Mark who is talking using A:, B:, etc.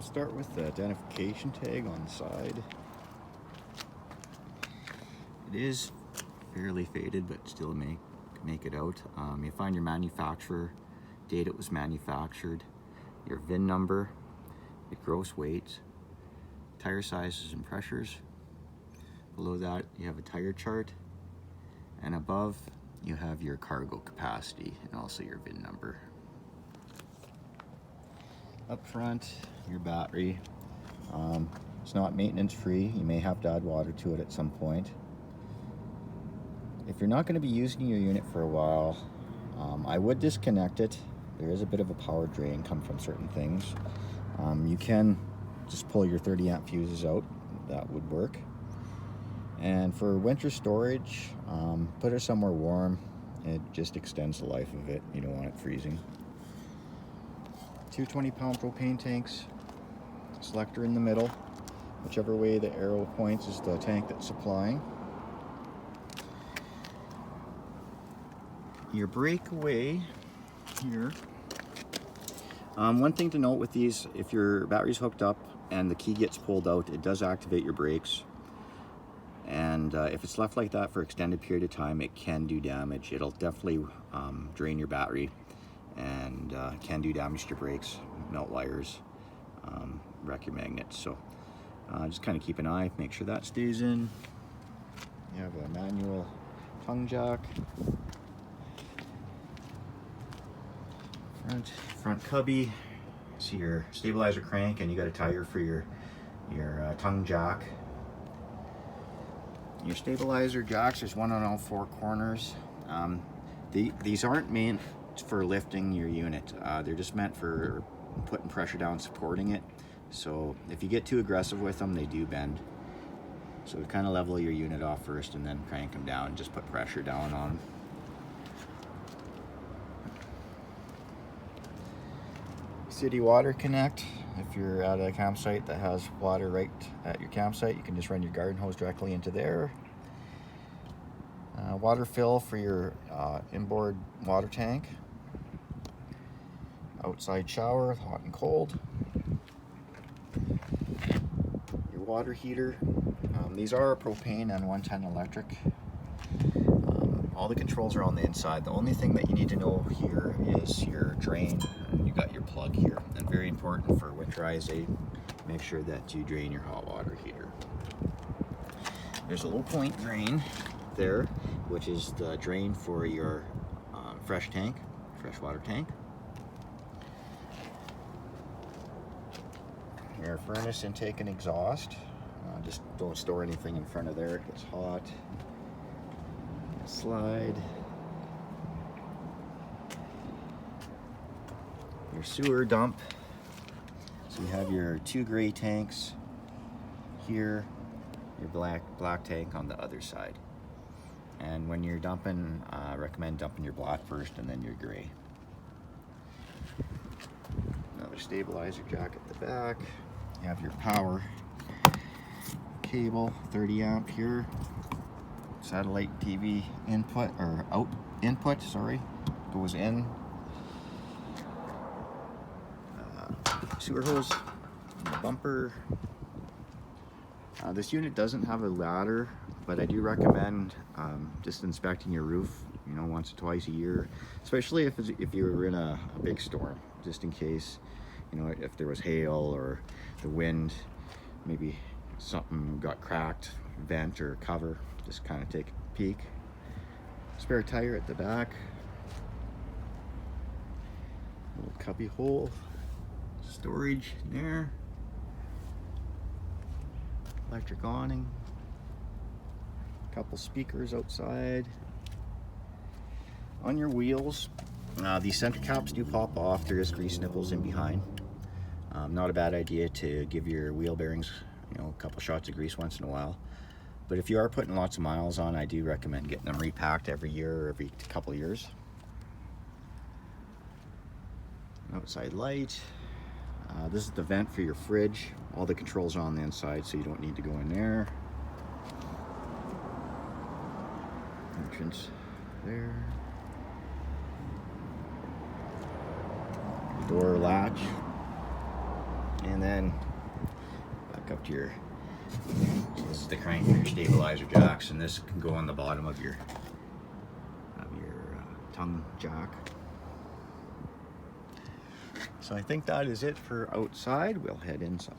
A: Start with the identification tag on the side. It is fairly faded, but still make it out. You find your manufacturer, date it was manufactured, your VIN number, your gross weight, tire sizes and pressures. Below that you have a tire chart, and above you have your cargo capacity and also your VIN number. Up front, your battery. It's not maintenance free. You may have to add water to it at some point. If you're not going to be using your unit for a while, I would disconnect it. There is a bit of a power drain come from certain things. You can just pull your 30 amp fuses out. That would work. And for winter storage, put it somewhere warm. It just extends the life of it. You don't want it freezing. Two 20-pound propane tanks, selector in the middle. Whichever way the arrow points is the tank that's supplying. Your breakaway here. One thing to note with these, if your battery's hooked up and the key gets pulled out, it does activate your brakes. And if it's left like that for an extended period of time, it can do damage. It'll definitely drain your battery and can do damage to your brakes, melt wires, wreck your magnets. So just kind of keep an eye, make sure that stays in. You have a manual tongue jack. Front cubby. See your stabilizer crank, and you got a tire for your tongue jack. Your stabilizer jacks, there's one on all four corners. These aren't meant for lifting your unit. They're just meant for putting pressure down, supporting it. So if you get too aggressive with them, they do bend. So kind of level your unit off first and then crank them down, just put pressure down on them. City water connect. If you're at a campsite that has water right at your campsite, you can just run your garden hose directly into there. Water fill for your inboard water tank. Outside shower, hot and cold. Your water heater. These are propane and 110 electric. All the controls are on the inside. The only thing that you need to know here is your drain, and you got your plug here. And very important for winterizing, make sure that you drain your hot water heater. There's a low point drain there, which is the drain for your fresh water tank. Your furnace intake and exhaust. Just don't store anything in front of there, it gets hot. Slide. Your sewer dump. So you have your two gray tanks here, your black tank on the other side. And when you're dumping, I recommend dumping your black first and then your gray. Another stabilizer jack at the back. You have your power cable, 30 amp here. Satellite TV input, or input, sorry, goes in. Sewer hose, bumper. This unit doesn't have a ladder, but I do recommend just inspecting your roof, once or twice a year, especially if you were in a big storm, just in case, if there was hail or the wind, maybe something got cracked, vent or cover. Just kind of take a peek. Spare tire at the back. Little cubby hole. Storage there. Electric awning. Couple speakers outside. On your wheels, these center caps do pop off. There is grease nipples in behind. Not a bad idea to give your wheel bearings, a couple shots of grease once in a while. But if you are putting lots of miles on, I do recommend getting them repacked every year or every couple years. Outside light. This is the vent for your fridge. All the controls are on the inside, so you don't need to go in there. Entrance there. Door latch. And then your, this is the crank for your stabilizer jacks, and this can go on the bottom of your tongue jack. So I think that is it for outside. We'll head inside.